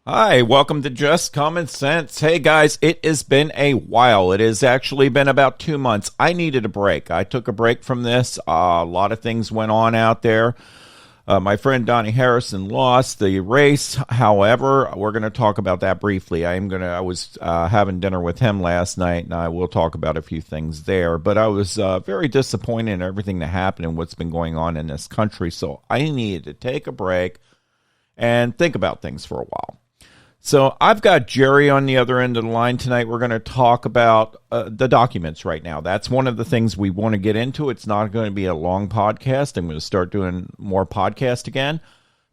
Hi, welcome to Just Common Sense. Hey guys, it has been a while. It has actually been about 2 months. I needed a break. I took a break from this. A lot of things went on out there. My friend Donnie Harrison lost the race. However, we're going to talk about that briefly. I was having dinner with him last night, and I will talk about a few things there. But I was very disappointed in everything that happened and what's been going on in this country. So I needed to take a break and think about things for a while. So I've got Jerry on the other end of the line tonight. We're going to talk about the documents right now. That's one of the things we want to get into. It's not going to be a long podcast. I'm going to start doing more podcasts again.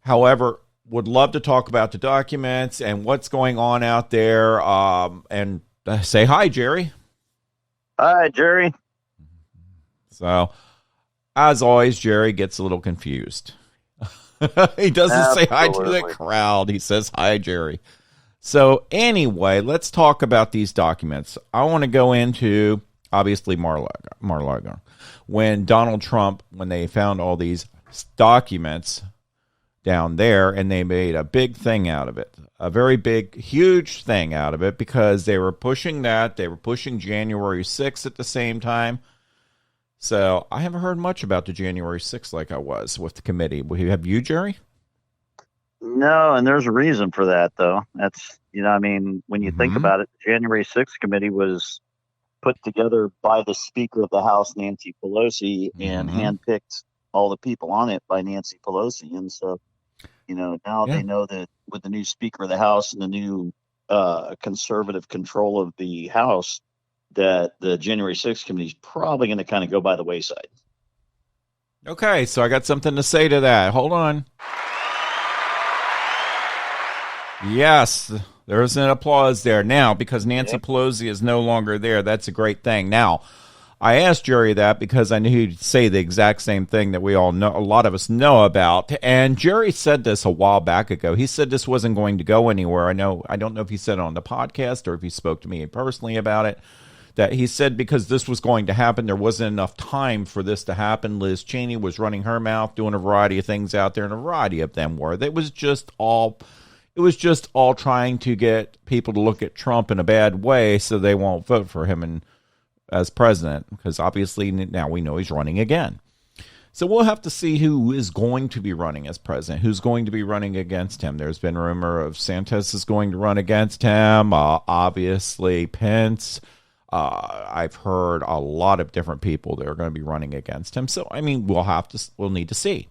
However, would love to talk about the documents and what's going on out there. And say hi, Jerry. Hi, Jerry. So, as always, Jerry gets a little confused. He doesn't say hi to the crowd. He says hi, Jerry. So anyway, let's talk about these documents. I want to go into, obviously, Mar-a-Lago. When Donald Trump, when they found all these documents down there, and they made a big thing out of it, a very big, huge thing out of it, because they were pushing that. They were pushing January 6th at the same time. So I haven't heard much about the January 6th like I was with the committee. Have you, Jerry? No, and there's a reason for that, though. That's, when you think about it, the January 6th committee was put together by the Speaker of the House, Nancy Pelosi, and handpicked all the people on it by Nancy Pelosi. And so, now they know that with the new Speaker of the House and the new conservative control of the House, that the January 6th committee is probably going to kind of go by the wayside. Okay, so I got something to say to that. Hold on. Yes, there's an applause there. Now, because Nancy Pelosi is no longer there, that's a great thing. Now, I asked Jerry that because I knew he'd say the exact same thing that we all know, a lot of us know about. And Jerry said this a while back ago. He said this wasn't going to go anywhere. I don't know if he said it on the podcast or if he spoke to me personally about it. That he said because this was going to happen, there wasn't enough time for this to happen. Liz Cheney was running her mouth, doing a variety of things out there, and a variety of them were. It was just all trying to get people to look at Trump in a bad way so they won't vote for him as president, because obviously now we know he's running again. So we'll have to see who is going to be running as president, who's going to be running against him. There's been a rumor of DeSantis is going to run against him, obviously Pence. I've heard a lot of different people that are going to be running against him. So, we'll need to see.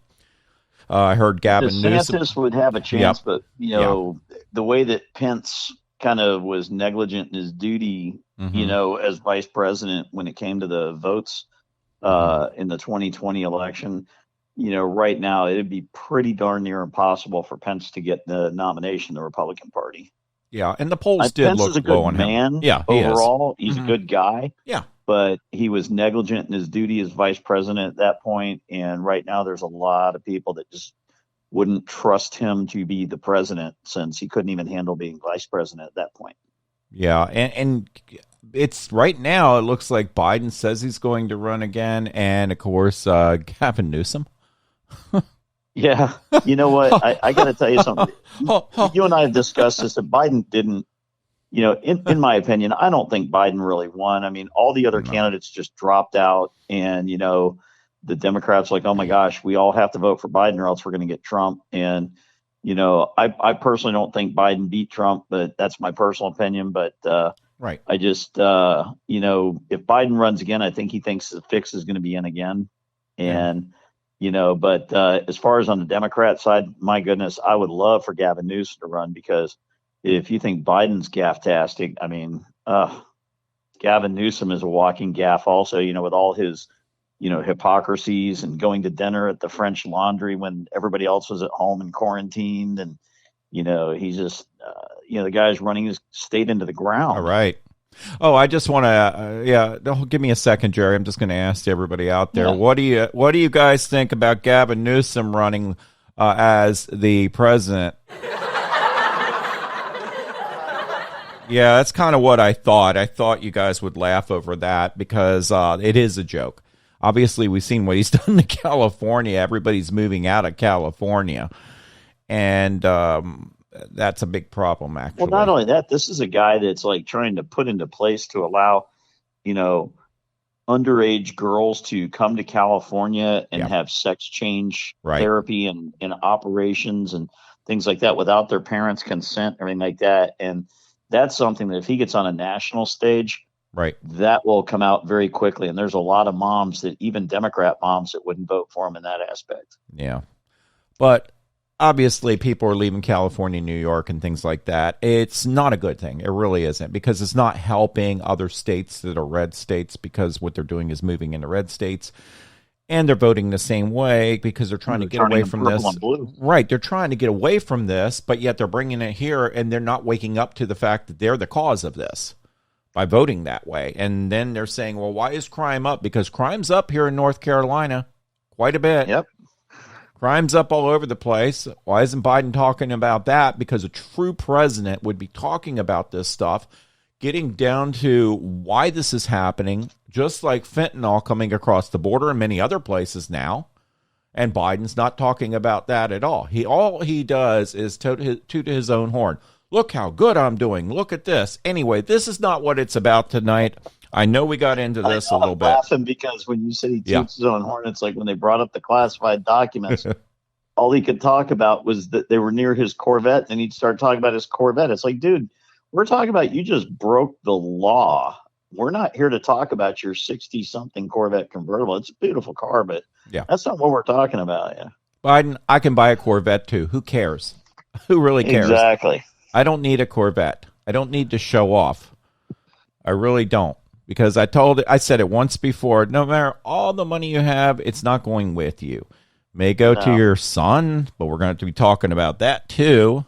I heard Gavin Newsom. DeSantis would have a chance, but, the way that Pence kind of was negligent in his duty, as vice president when it came to the votes in the 2020 election, right now it'd be pretty darn near impossible for Pence to get the nomination, the Republican Party. Yeah, and the polls did Pence look is a low good on man. him. Yeah, overall, he's a good guy. Yeah, but he was negligent in his duty as vice president at that point. And right now, there's a lot of people that just wouldn't trust him to be the president since he couldn't even handle being vice president at that point. Yeah, and it's right now. It looks like Biden says he's going to run again, and of course, Gavin Newsom. Yeah, you know what? I got to tell you something. You and I have discussed this. That Biden didn't, in my opinion, I don't think Biden really won. I mean, all the other candidates just dropped out, and the Democrats like, oh my gosh, we all have to vote for Biden or else we're going to get Trump. And I personally don't think Biden beat Trump, but that's my personal opinion. But right, I just if Biden runs again, I think he thinks the fix is going to be in again, and. But as far as on the Democrat side, my goodness, I would love for Gavin Newsom to run, because if you think Biden's gaff-tastic, Gavin Newsom is a walking gaff also, with all his, hypocrisies and going to dinner at the French Laundry when everybody else was at home and quarantined. And, he's just, the guy's running his state into the ground. All right. Oh, I just want to, give me a second, Jerry. I'm just going to ask everybody out there, what do you guys think about Gavin Newsom running as the president? Yeah, that's kind of what I thought. I thought you guys would laugh over that because it is a joke. Obviously, we've seen what he's done to California. Everybody's moving out of California. And that's a big problem, Well, not actually. only that, this is a guy that's like trying to put into place to allow, you know, underage girls to come to California and Yeah, have sex change right, therapy and operations and things like that without their parents' consent, everything like that. And that's something that if he gets on a national stage, right. that will come out very quickly. And there's a lot of moms that even Democrat moms that wouldn't vote for him in that aspect. Yeah. But obviously, people are leaving California, New York, and things like that. It's not a good thing. It really isn't, because it's not helping other states that are red states, because what they're doing is moving into red states. And they're voting the same way because they're trying to They're get turning away them from purple this. and blue. Right. They're trying to get away from this, but yet they're bringing it here, and they're not waking up to the fact that they're the cause of this by voting that way. And then they're saying, well, why is crime up? Because crime's up here in North Carolina quite a bit. Yep. Crime's up all over the place. Why isn't Biden talking about that? Because a true president would be talking about this stuff, getting down to why this is happening, just like fentanyl coming across the border and many other places now. And Biden's not talking about that at all. All he does is toot his own horn. Look how good I'm doing. Look at this. Anyway, this is not what it's about tonight. I know we got into this a little I'm bit. laughing because when you said he toots his own horn, it's like when they brought up the classified documents, all he could talk about was that they were near his Corvette, and he'd start talking about his Corvette. It's like, dude, we're talking about you just broke the law. We're not here to talk about your 60-something Corvette convertible. It's a beautiful car, but Yeah. that's not what we're talking about. Yeah, Biden, I can buy a Corvette too. Who cares? Who really cares? exactly. I don't need a Corvette. I don't need to show off. I really don't. Because I said it once before, no matter all the money you have, it's not going with you. May go to your son, but we're going to be talking about that too.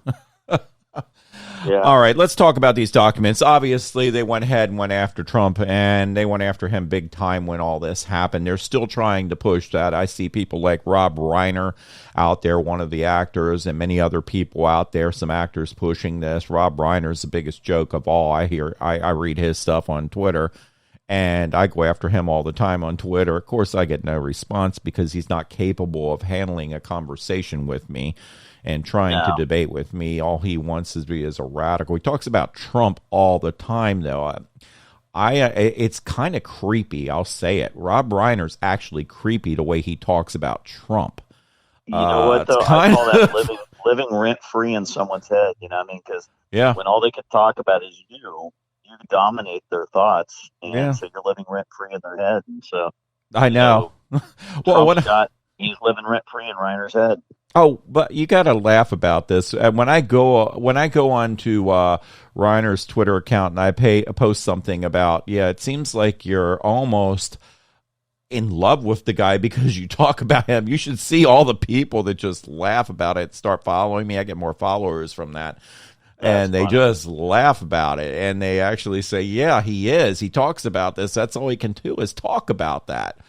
Yeah. All right, let's talk about these documents. Obviously, they went ahead and went after Trump, and they went after him big time when all this happened. They're still trying to push that. I see people like Rob Reiner out there, one of the actors, and many other people out there, some actors pushing this. Rob Reiner is the biggest joke of all. I read his stuff on Twitter, and I go after him all the time on Twitter. Of course, I get no response because he's not capable of handling a conversation with me and trying to debate with me. All he wants is to be as a radical. He talks about Trump all the time, though. It's kind of creepy. I'll say it. Rob Reiner's actually creepy the way he talks about Trump. You know what, though? I call that living rent-free in someone's head, you know what I mean? Because when all they can talk about is you dominate their thoughts, and so you're living rent-free in their head. And so I know. Well, he's living rent-free in Reiner's head. Oh, but you got to laugh about this. When I go on to Reiner's Twitter account and I post something about, it seems like you're almost in love with the guy because you talk about him. You should see all the people that just laugh about it, start following me. I get more followers from that. And they just laugh about it. And they actually say, yeah, he is. He talks about this. That's all he can do is talk about that.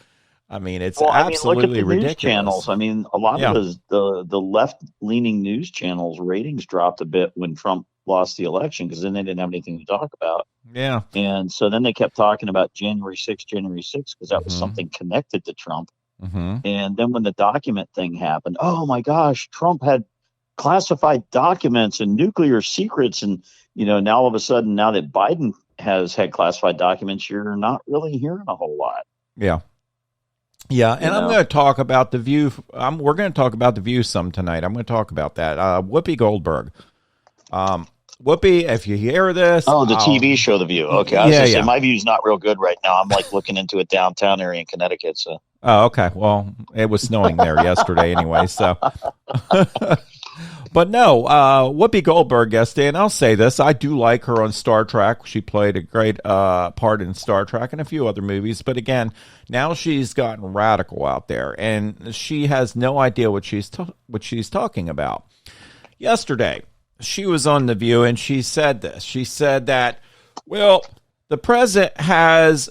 I mean, it's absolutely look at the ridiculous. News channels. I mean, a lot of the left-leaning news channels ratings dropped a bit when Trump lost the election because then they didn't have anything to talk about. Yeah. And so then they kept talking about January 6th because that was something connected to Trump. Mm-hmm. And then when the document thing happened, oh my gosh, Trump had classified documents and nuclear secrets. And, now all of a sudden, now that Biden has had classified documents, you're not really hearing a whole lot. Yeah. Yeah, and I'm going to talk about The View. We're going to talk about The View some tonight. I'm going to talk about that. Whoopi Goldberg. Whoopi, if you hear this. Oh, the TV show The View. Okay, I was going to say, my view's not real good right now. I'm like looking into a downtown area in Connecticut. So. Oh, okay. Well, it was snowing there yesterday anyway, so. But no, Whoopi Goldberg, yesterday, and I'll say this, I do like her on Star Trek. She played a great part in Star Trek and a few other movies. But again, now she's gotten radical out there, and she has no idea what she's talking about. Yesterday, she was on The View, and she said this. She said that, well, the president has,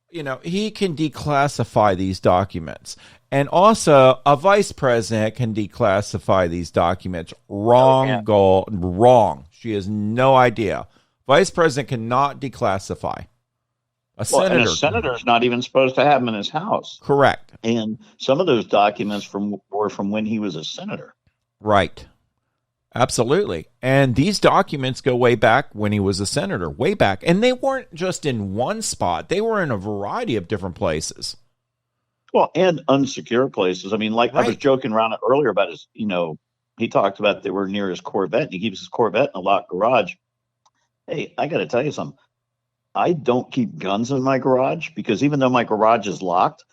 he can declassify these documents. And also, a vice president can declassify these documents. Wrong. She has no idea. Vice president cannot declassify. A senator's not even supposed to have them in his house. Correct. And some of those documents were from when he was a senator. Right. Absolutely. And these documents go way back when he was a senator, way back. And they weren't just in one spot, they were in a variety of different places. Well, and unsecure places. I mean, like I was joking around earlier about his, he talked about they were near his Corvette, and he keeps his Corvette in a locked garage. Hey, I got to tell you something. I don't keep guns in my garage because even though my garage is locked,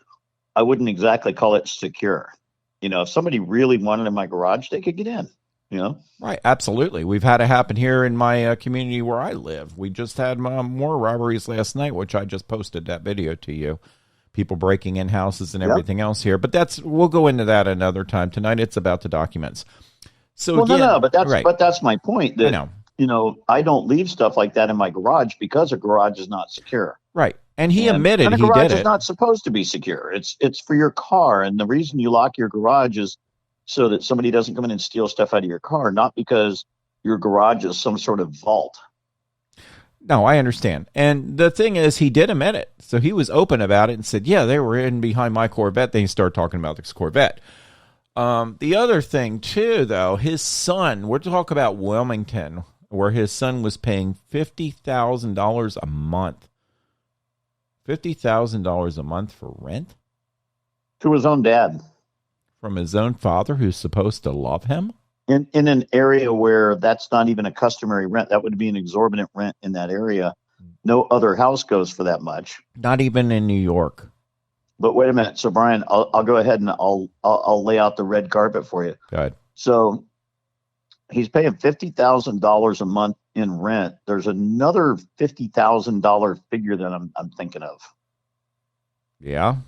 I wouldn't exactly call it secure. If somebody really wanted in my garage, they could get in. Right, absolutely. We've had it happen here in my community where I live. We just had more robberies last night, which I just posted that video to you. People breaking in houses and everything else here, but we'll go into that another time. Tonight, it's about the documents. So but that's my point. That I know. I don't leave stuff like that in my garage because a garage is not secure. Right, and he admitted and a he did garage it. is not supposed to be secure. It's for your car, and the reason you lock your garage is so that somebody doesn't come in and steal stuff out of your car, not because your garage is some sort of vault. No, I understand. And the thing is, he did admit it. So he was open about it and said, yeah, they were in behind my Corvette. Then he started talking about this Corvette. The other thing, too, though, his son, we're talking about Wilmington, where his son was paying $50,000 a month. $50,000 a month for rent? To his own dad. From his own father, who's supposed to love him? In an area where that's not even a customary rent. That would be an exorbitant rent in that area. No other house goes for that much. Not even in New York. But wait a minute. So, Brian, I'll go ahead and I'll lay out the red carpet for you. Go ahead. So he's paying $50,000 a month in rent. There's another $50,000 figure that I'm thinking of. Yeah.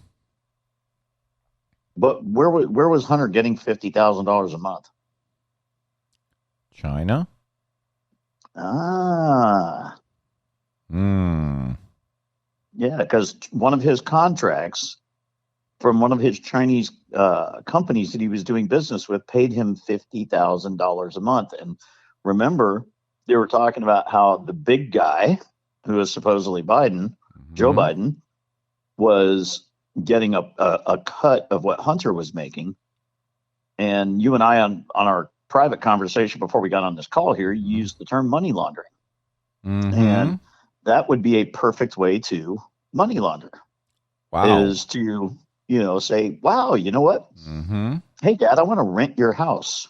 But where was Hunter getting $50,000 a month? China. Yeah, because one of his contracts from one of his Chinese companies that he was doing business with paid him $50,000 a month. And remember, they were talking about how the big guy, who is supposedly Biden, Joe Biden, was getting a cut of what Hunter was making. And you and I on our private conversation before we got on this call here, you used the term money laundering. And that would be a perfect way to money launder. Wow. Is to, say, wow, you know what? Hey, Dad, I want to rent your house.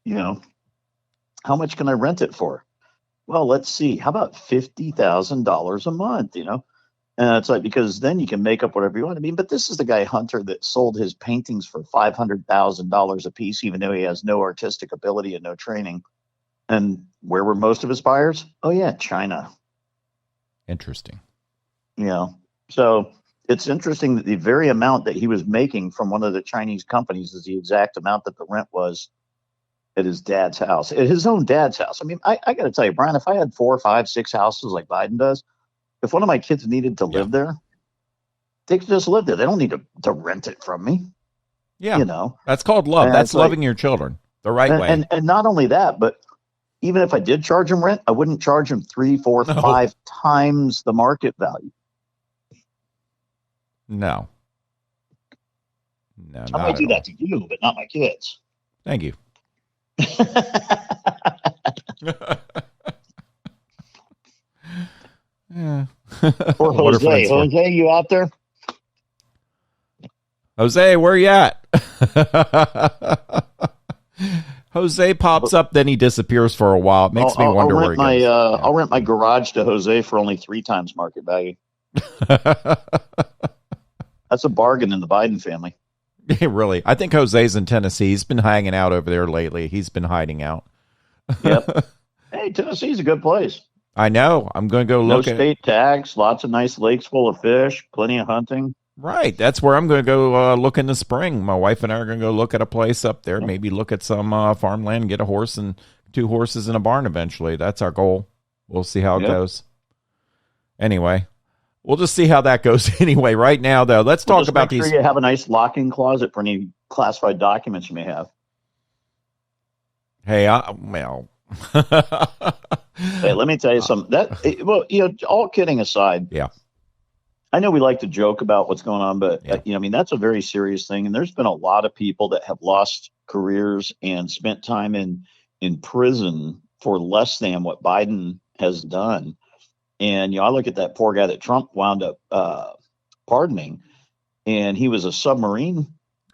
How much can I rent it for? Well, let's see. How about $50,000 a month, And it's like, because then you can make up whatever you want. I mean, but this is the guy, Hunter, that sold his paintings for $500,000 a piece, even though he has no artistic ability and no training. And where were most of his buyers? Oh, yeah, China. Interesting. So it's interesting that the very amount that he was making from one of the Chinese companies is the exact amount that the rent was at his dad's house, at his own dad's house. I mean, I got to tell you, Brian, if I had 4, 5, 6 houses like Biden does, if one of my kids needed to live there, they could just live there. They don't need to rent it from me. Yeah. That's called love. That's loving your children the right way. And not only that, but even if I did charge them rent, I wouldn't charge them 3, 4, 5 times the market value. No. I might do that to you, but not my kids. Thank you. Yeah. Or Jose. Jose, you out there? Jose, where you at? Jose pops up, then he disappears for a while. It makes me wonder where he goes. I'll rent my garage to Jose for only 3 times market value. That's a bargain in the Biden family. Really. I think Jose's in Tennessee. He's been hanging out over there lately. He's been hiding out. Yep. Hey, Tennessee's a good place. I know. I'm going to go look at it. No state tax, lots of nice lakes full of fish, plenty of hunting. Right. That's where I'm going to go look in the spring. My wife and I are going to go look at a place up there, maybe look at some farmland, get a horse and 2 horses in a barn eventually. That's our goal. We'll see how it goes. Anyway, we'll just see how that goes anyway. Right now, though, let's talk about these. Make sure you have a nice lock-in closet for any classified documents you may have. Hey, well. Hey, let me tell you something. All kidding aside. Yeah. I know we like to joke about what's going on, but that's a very serious thing. And there's been a lot of people that have lost careers and spent time in in prison for less than what Biden has done. And, I look at that poor guy that Trump wound up pardoning, and he was a submarine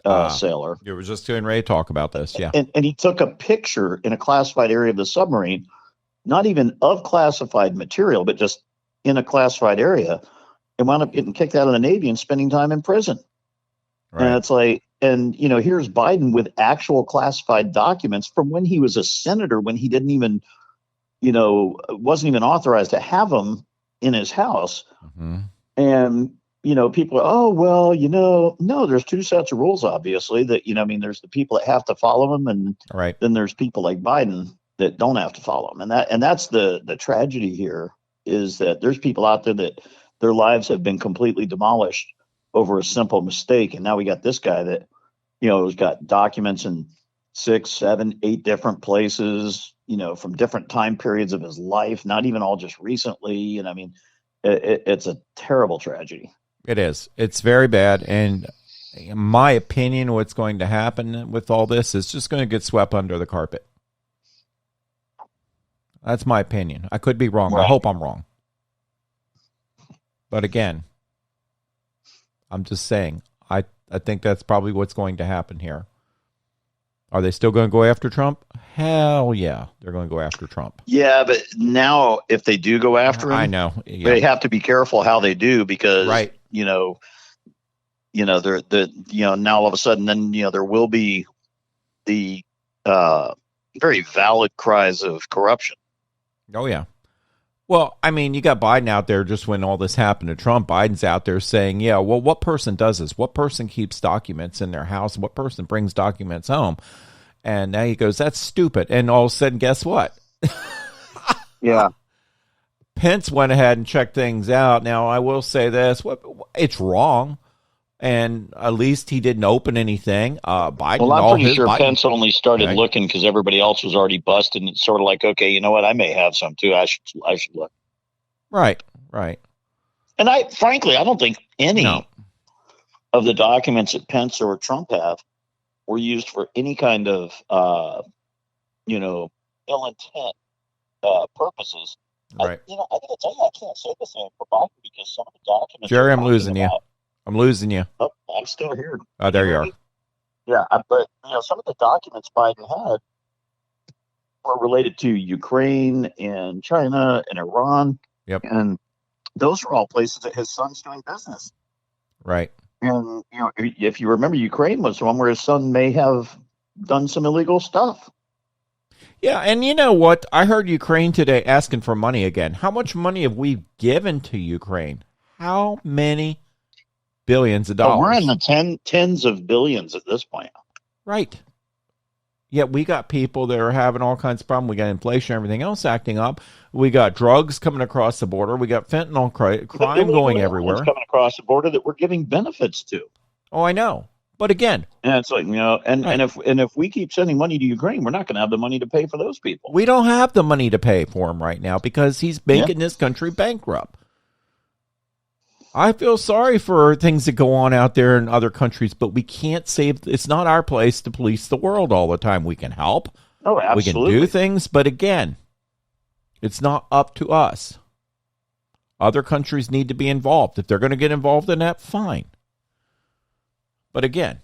sailor. You were just getting ready to talk about this. Yeah. And he took a picture in a classified area of the submarine, not even of classified material, but just in a classified area, and wound up getting kicked out of the Navy and spending time in prison. Right. And it's like, and, here's Biden with actual classified documents from when he was a senator, when he didn't even, wasn't even authorized to have them in his house. Mm-hmm. And, people are, oh, well, no, there's two sets of rules, obviously, that, there's the people that have to follow them. And right. then there's people like Biden that don't have to follow them. And that's the tragedy here, is that there's people out there that their lives have been completely demolished over a simple mistake. And now we got this guy that, has got documents in 6, 7, 8 different places, from different time periods of his life, not even all just recently. And I mean, it's a terrible tragedy. It is. It's very bad. And in my opinion, what's going to happen with all this is just going to get swept under the carpet. That's my opinion. I could be wrong. Right. I hope I'm wrong. But again, I'm just saying, I think that's probably what's going to happen here. Are they still going to go after Trump? Hell yeah, they're going to go after Trump. Yeah, but now if they do go after him, I know. Yeah. They have to be careful how they do, because right. They're now all of a sudden, then there will be the very valid cries of corruption. Oh yeah. Well, I mean, you got Biden out there just when all this happened to Trump. Biden's out there saying, yeah, well, what person does this? What person keeps documents in their house? What person brings documents home? And now he goes, that's stupid. And all of a sudden, guess what? Yeah. Pence went ahead and checked things out. Now, I will say this. It's wrong. And at least he didn't open anything. Biden. Well, I'm pretty sure Pence only started looking because everybody else was already busted. And it's sort of like, okay, you know what? I may have some too. I should look. Right. And frankly, I don't think any of the documents that Pence or Trump have were used for any kind of, ill intent purposes. Right. I gotta tell you, I can't say the same for Biden, because some of the documents. Jerry, I'm losing you. I'm losing you. Oh, I'm still here. Oh, there you are. Yeah, but some of the documents Biden had were related to Ukraine and China and Iran. Yep. And those are all places that his son's doing business. Right. And if you remember, Ukraine was one where his son may have done some illegal stuff. Yeah, and you know what? I heard Ukraine today asking for money again. How much money have we given to Ukraine? How many billions of dollars? We're in the tens of billions at this point. Right. Yet we got people that are having all kinds of problems. We got inflation, everything else acting up. We got drugs coming across the border. We got fentanyl crime going everywhere. Coming across the border that we're giving benefits to. Oh, I know. But again, and it's like, and if we keep sending money to Ukraine, we're not going to have the money to pay for those people. We don't have the money to pay for him right now because he's making this country bankrupt. I feel sorry for things that go on out there in other countries, but we can't save. It's not our place to police the world all the time. We can help. Oh, absolutely. We can do things, but again, it's not up to us. Other countries need to be involved. If they're going to get involved in that, fine. But again,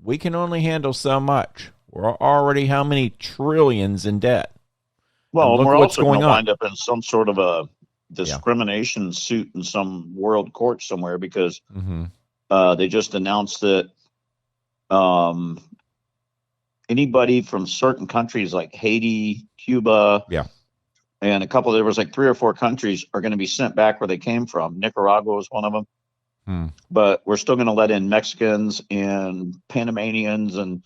we can only handle so much. We're already how many trillions in debt? Well, we're also going to wind up in some sort of a discrimination suit in some world court somewhere, because they just announced that anybody from certain countries like Haiti, Cuba, and there was like 3 or 4 countries are going to be sent back where they came from. Nicaragua was one of them. But we're still going to let in Mexicans and Panamanians and,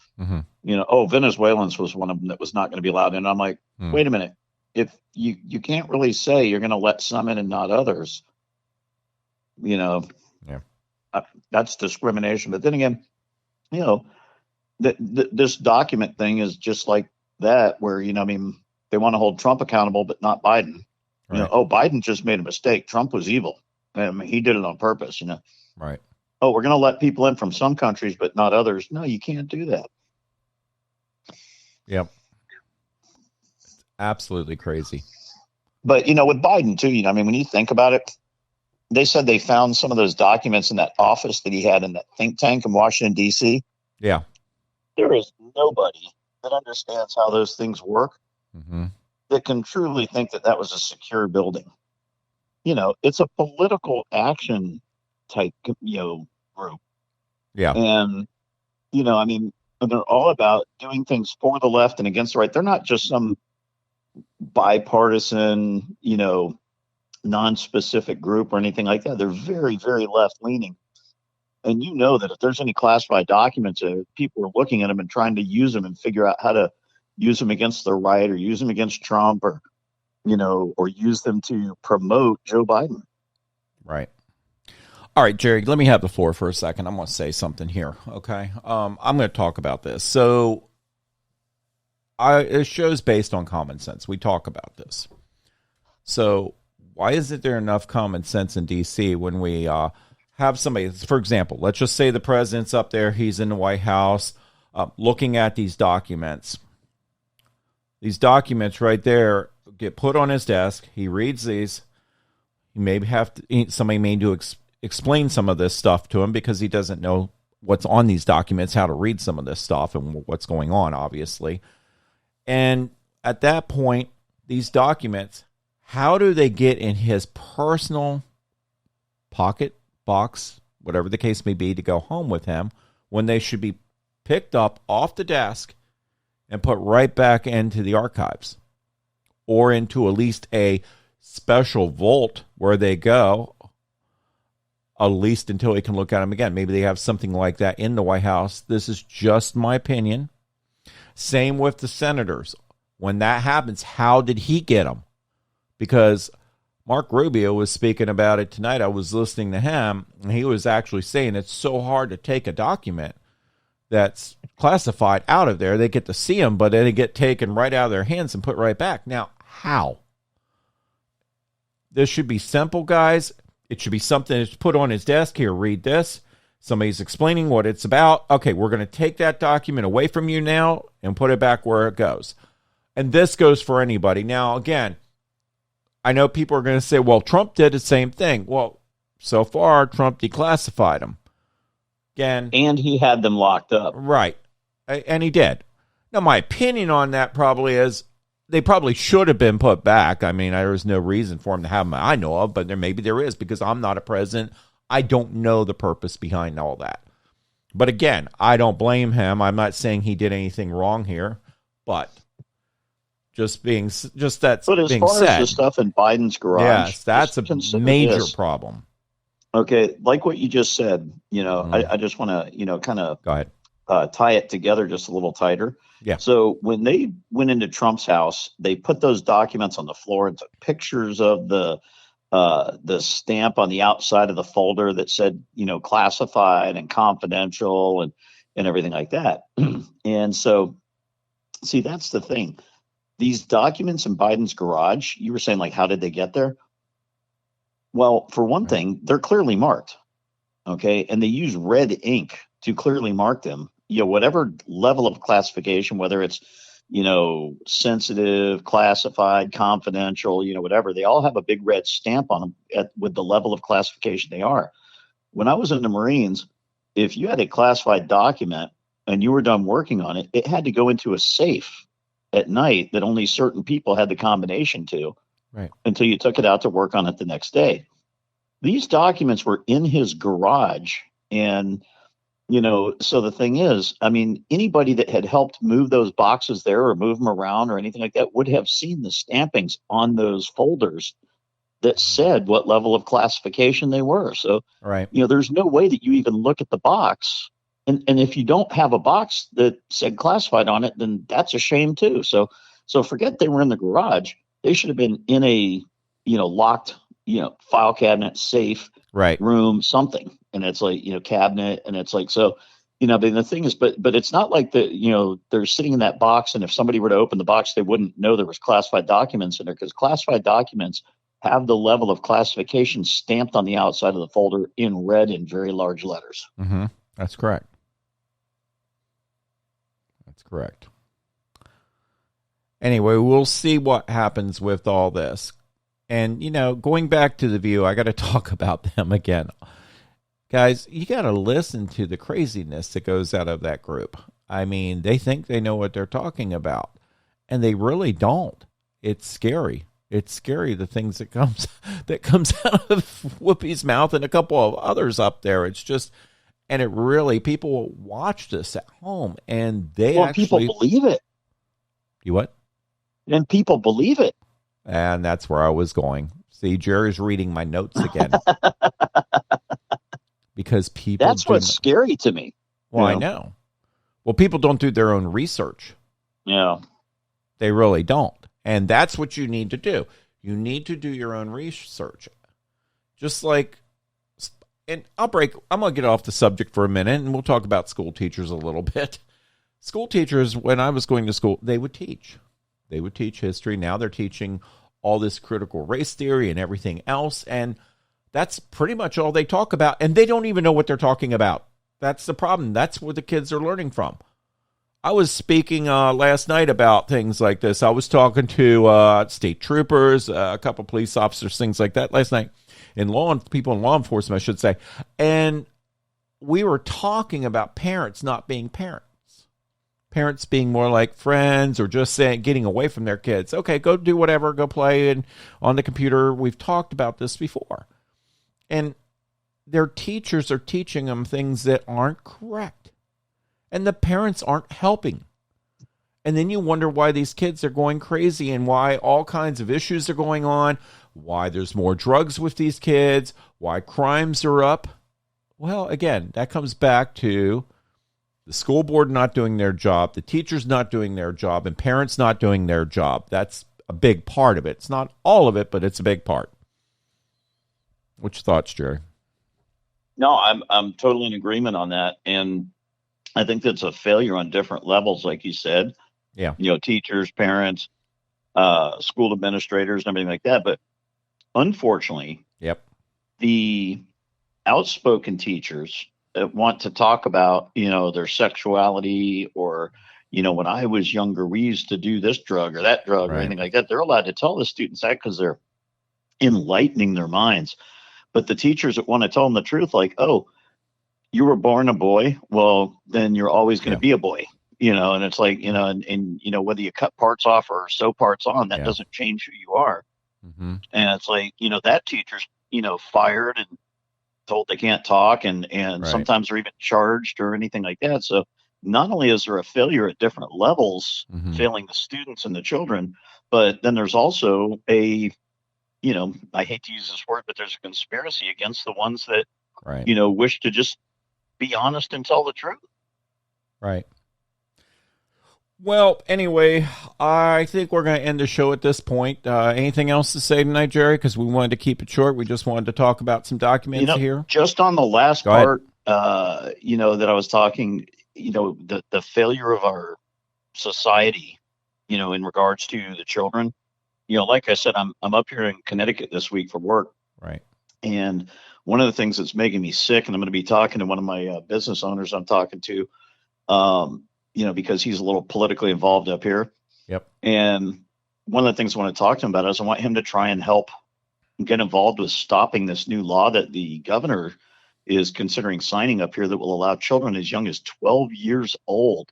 Venezuelans was one of them that was not going to be allowed in. And I'm like, wait a minute. If you can't really say you're going to let some in and not others, that's discrimination. But then again, this document thing is just like that, where, they want to hold Trump accountable, but not Biden. Right. Biden just made a mistake. Trump was evil. He did it on purpose, Right. Oh, we're going to let people in from some countries, but not others. No, you can't do that. Yep. Absolutely crazy. But, with Biden too, I mean, when you think about it, they said they found some of those documents in that office that he had in that think tank in Washington, D.C. Yeah. There is nobody that understands how those things work Hmm. that can truly think that that was a secure building. It's a political action type, group. Yeah. And, I mean, they're all about doing things for the left and against the right. They're not just some bipartisan, non-specific group or anything like that. They're very, very left leaning. And that if there's any classified documents, people are looking at them and trying to use them and figure out how to use them against the right or use them against Trump or use them to promote Joe Biden. Right. All right, Jerry, let me have the floor for a second. I'm going to say something here, okay? I'm going to talk about this. So it shows based on common sense. We talk about this. So why isn't there enough common sense in D.C. when we have somebody, for example, let's just say the president's up there, he's in the White House looking at these documents. These documents right there get put on his desk. He reads these. He may have to, somebody may do explain some of this stuff to him because he doesn't know what's on these documents, how to read some of this stuff and what's going on, obviously. And at that point, these documents, how do they get in his personal pocket, box, whatever the case may be, to go home with him when they should be picked up off the desk and put right back into the archives or into at least a special vault where they go, at least until he can look at them again. Maybe they have something like that in the White House. This is just my opinion. Same with the senators. When that happens, how did he get them? Because Mark Rubio was speaking about it tonight. I was listening to him, and he was actually saying it's so hard to take a document that's classified out of there. They get to see them, but then they get taken right out of their hands and put right back. Now, how? This should be simple, guys. It should be something that's put on his desk. Here, read this. Somebody's explaining what it's about. Okay, we're going to take that document away from you now and put it back where it goes. And this goes for anybody. Now, again, I know people are going to say, well, Trump did the same thing. Well, so far, Trump declassified them. Again. And he had them locked up. Right. And he did. Now, my opinion on that probably is they probably should have been put back. I mean, there was no reason for him to have them I know of, but maybe there is because I'm not a president. I don't know the purpose behind all that. But again, I don't blame him. I'm not saying he did anything wrong here, but just that being said. But as far as the stuff in Biden's garage, yes, that's a major problem. Okay, like what you just said, I just want to, kind of go ahead. Tie it together just a little tighter. Yeah. So when they went into Trump's house, they put those documents on the floor and took pictures of the stamp on the outside of the folder that said, classified and confidential and everything like that. And so, see, that's the thing. These documents in Biden's garage, you were saying, like, how did they get there? Well, for one thing, they're clearly marked. Okay. And they use red ink to clearly mark them. Whatever level of classification, whether it's, sensitive, classified, confidential, whatever, they all have a big red stamp on them with the level of classification they are. When I was in the Marines, if you had a classified document and you were done working on it, it had to go into a safe at night that only certain people had the combination to, right, until you took it out to work on it the next day. These documents were in his garage. And, so the thing is, I mean, anybody that had helped move those boxes there or move them around or anything like that would have seen the stampings on those folders that said what level of classification they were. So, right, there's no way that you even look at the box. And if you don't have a box that said classified on it, then that's a shame too. So forget they were in the garage. They should have been in a, locked, file cabinet, safe, right, room, something. And it's like, cabinet. And it's like, so, but the thing is, but it's not like they're sitting in that box. And if somebody were to open the box, they wouldn't know there was classified documents in there, because classified documents have the level of classification stamped on the outside of the folder in red in very large letters. Mm-hmm. That's correct. That's correct. Anyway, we'll see what happens with all this. And, going back to The View, I got to talk about them again. Guys, you got to listen to the craziness that goes out of that group. I mean, they think they know what they're talking about, and they really don't. It's scary. It's scary, the things that comes out of Whoopi's mouth and a couple of others up there. It's just, and it really, people watch this at home, and people believe it. You what? And people believe it. And that's where I was going. See, Jerry's reading my notes again. Because people... That's what's scary to me. Well, I know. Well, people don't do their own research. Yeah. They really don't. And that's what you need to do. You need to do your own research. Just like... And I'm going to get off the subject for a minute, and we'll talk about school teachers a little bit. School teachers, when I was going to school, they would teach. They would teach history. Now they're teaching all this critical race theory and everything else. And that's pretty much all they talk about. And they don't even know what they're talking about. That's the problem. That's where the kids are learning from. I was speaking last night about things like this. I was talking to state troopers, a couple police officers, things like that last night. People in law enforcement, I should say. And we were talking about parents not being parents. Parents being more like friends or just getting away from their kids. Okay, go do whatever, go play on the computer. We've talked about this before. And their teachers are teaching them things that aren't correct. And the parents aren't helping. And then you wonder why these kids are going crazy and why all kinds of issues are going on, why there's more drugs with these kids, why crimes are up. Well, again, that comes back to the school board not doing their job, the teachers not doing their job, and parents not doing their job. That's a big part of it. It's not all of it, but it's a big part. What's your thoughts, Jerry? No, I'm totally in agreement on that. And I think that's a failure on different levels, like you said. Yeah. Teachers, parents, school administrators, and everything like that. But unfortunately, the outspoken teachers that want to talk about, their sexuality or, when I was younger, we used to do this drug or that drug or anything like that. They're allowed to tell the students that because they're enlightening their minds. But the teachers that want to tell them the truth, like, oh, you were born a boy, well, then you're always going to be a boy, and it's like, and whether you cut parts off or sew parts on, that doesn't change who you are. Mm-hmm. And it's like, that teacher's, fired and told they can't talk and sometimes they're even charged or anything like that. So not only is there a failure at different levels, failing the students and the children, but then there's also I hate to use this word, but there's a conspiracy against the ones that, wish to just be honest and tell the truth. Right. Well, anyway, I think we're going to end the show at this point. Anything else to say tonight, Jerry? Because we wanted to keep it short. We just wanted to talk about some documents here. Just on the last part, that I was talking, the failure of our society, in regards to the children. Like I said, I'm up here in Connecticut this week for work. Right. And one of the things that's making me sick, and I'm going to be talking to one of my business owners I'm talking to, because he's a little politically involved up here. Yep. And one of the things I want to talk to him about is I want him to try and help get involved with stopping this new law that the governor is considering signing up here that will allow children as young as 12 years old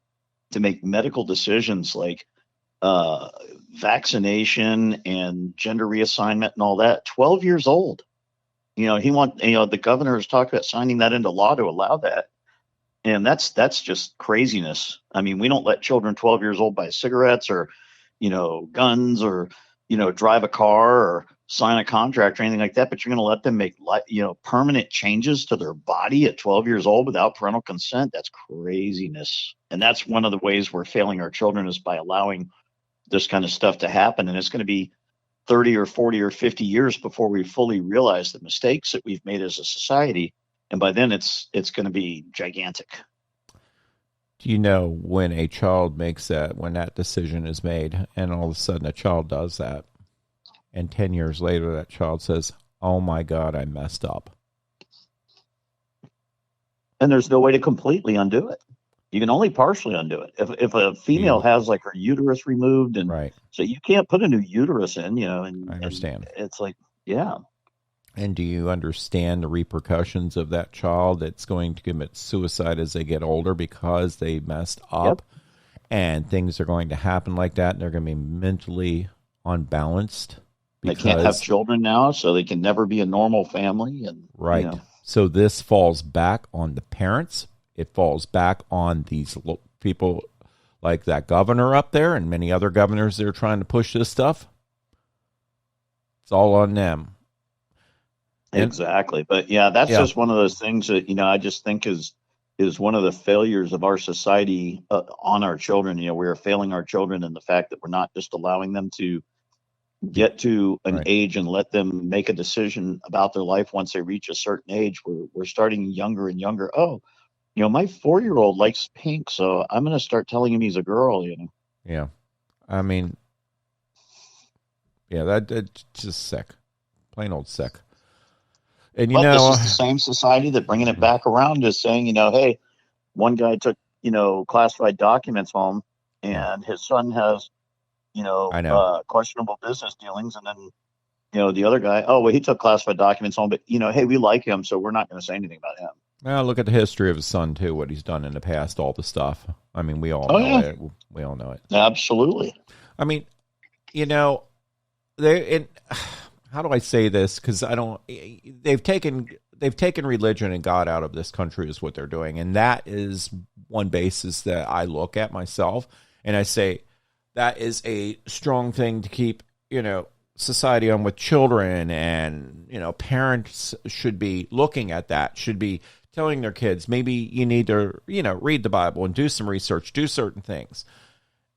to make medical decisions like vaccination and gender reassignment and all that. 12 years old. The governor has talked about signing that into law to allow that. And that's just craziness. I mean, we don't let children 12 years old buy cigarettes or, guns or, drive a car or sign a contract or anything like that. But you're going to let them make, permanent changes to their body at 12 years old without parental consent. That's craziness. And that's one of the ways we're failing our children is by allowing this kind of stuff to happen. And it's going to be 30 or 40 or 50 years before we fully realize the mistakes that we've made as a society. And by then it's going to be gigantic. Do you know when a child makes when that decision is made and all of a sudden a child does that and 10 years later that child says, oh my God, I messed up. And there's no way to completely undo it. You can only partially undo it. If a female has like her uterus removed, and Right. so you can't put a new uterus in, I and understand. it's like, yeah. And do you understand the repercussions of that child that's going to commit suicide as they get older because they messed up? Yep. And things are going to happen like that, and they're going to be mentally unbalanced They can't have because, children now, so they can never be a normal family. And, right. So this falls back on the parents. It falls back on these people like that governor up there and many other governors that are trying to push this stuff. It's all on them. Exactly. But yeah, that's just one of those things that, I just think is one of the failures of our society on our children. We are failing our children in the fact that we're not just allowing them to get to an age and let them make a decision about their life once they reach a certain age. We're starting younger and younger. Oh, my 4-year-old likes pink, so I'm going to start telling him he's a girl, Yeah. I mean, yeah, that's just sick. Plain old sick. And, but this is the same society that bringing it back around is saying, hey, one guy took, classified documents home and his son has, questionable business dealings. And then, the other guy, oh, well, he took classified documents home, but, hey, we like him, so we're not going to say anything about him. Well, look at the history of his son, too, what he's done in the past, all the stuff. I mean, we all know it. We all know it. Absolutely. I mean, how do I say this? Because they've taken religion and God out of this country is what they're doing. And that is one basis that I look at myself. And I say that is a strong thing to keep, society on with children. And, parents should be looking at that, should be telling their kids, maybe you need to, read the Bible and do some research, do certain things.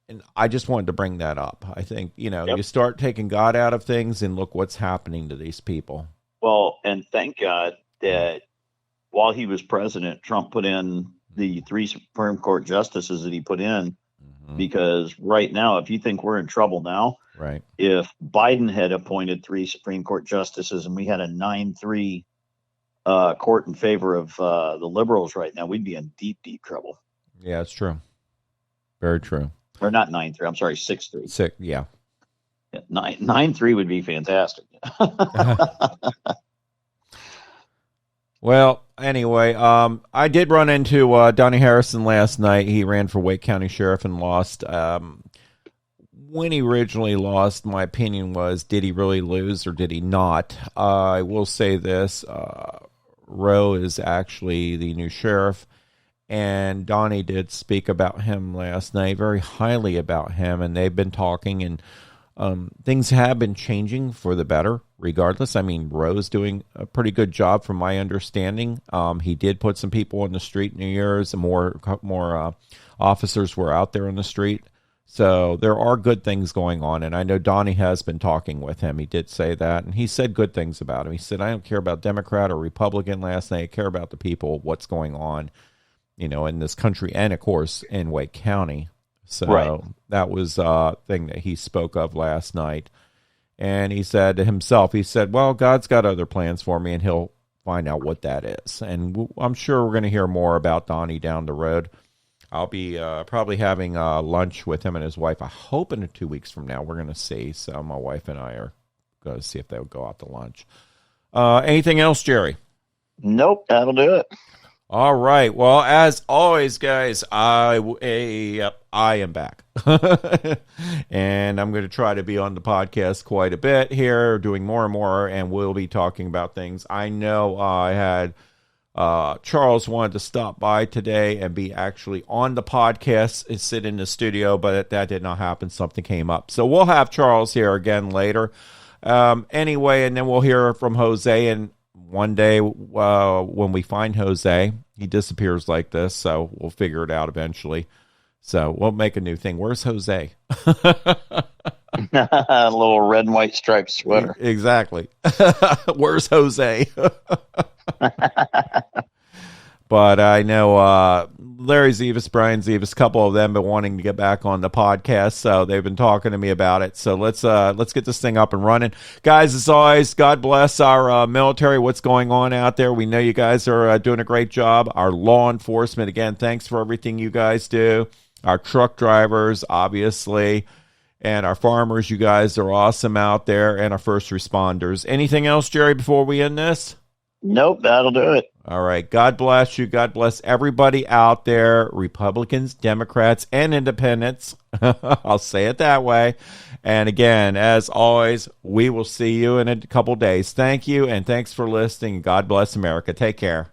And I just wanted to bring that up. I think, you start taking God out of things and look what's happening to these people. Well, and thank God that while he was president, Trump put in the 3 Supreme Court justices that he put in, because right now, if you think we're in trouble now, right? If Biden had appointed 3 Supreme Court justices and we had a 9-3 court in favor of the liberals right now, we'd be in deep, deep trouble. Yeah, it's true. Very true. Or not 9-3. I'm sorry, 6-3. 6, yeah. 9-3 would be fantastic. Well, anyway, I did run into Donnie Harrison last night. He ran for Wake County Sheriff and lost. When he originally lost, my opinion was, did he really lose or did he not? I will say this. Roe is actually the new sheriff. And Donnie did speak about him last night, very highly about him, and they've been talking, and things have been changing for the better, regardless. I mean, Roe's doing a pretty good job from my understanding. He did put some people on the street New Year's, and more officers were out there on the street. So there are good things going on, and I know Donnie has been talking with him. He did say that, and he said good things about him. He said, I don't care about Democrat or Republican last night. I care about the people, what's going on, in this country, and of course in Wake County. So that was a thing that he spoke of last night. And he said to himself, well, God's got other plans for me, and he'll find out what that is. And I'm sure we're going to hear more about Donnie down the road. I'll be probably having lunch with him and his wife. I hope in 2 weeks from now. We're going to see. So my wife and I are going to see if they'll go out to lunch. Anything else, Jerry? Nope, that'll do it. All right. Well, as always, guys, I am back. And I'm going to try to be on the podcast quite a bit here, doing more and more, and we'll be talking about things. I know I had Charles wanted to stop by today and be actually on the podcast and sit in the studio, but that did not happen. Something came up. So we'll have Charles here again later. Anyway, and then we'll hear from Jose, and one day when we find Jose, he disappears like this, so we'll figure it out eventually. So we'll make a new thing. Where's Jose? A little red and white striped sweater. Exactly. Where's Jose? But I know Larry Zevis, Brian Zevis, a couple of them been wanting to get back on the podcast, so they've been talking to me about it. So let's get this thing up and running, guys. As always, God bless our military. What's going on out there? We know you guys are doing a great job. Our law enforcement, again, thanks for everything you guys do. Our truck drivers, obviously, and our farmers. You guys are awesome out there, and our first responders. Anything else, Jerry, before we end this? Nope, that'll do it. All right. God bless you. God bless everybody out there, Republicans, Democrats, and independents. I'll say it that way. And again, as always, we will see you in a couple days. Thank you, and thanks for listening. God bless America. Take care.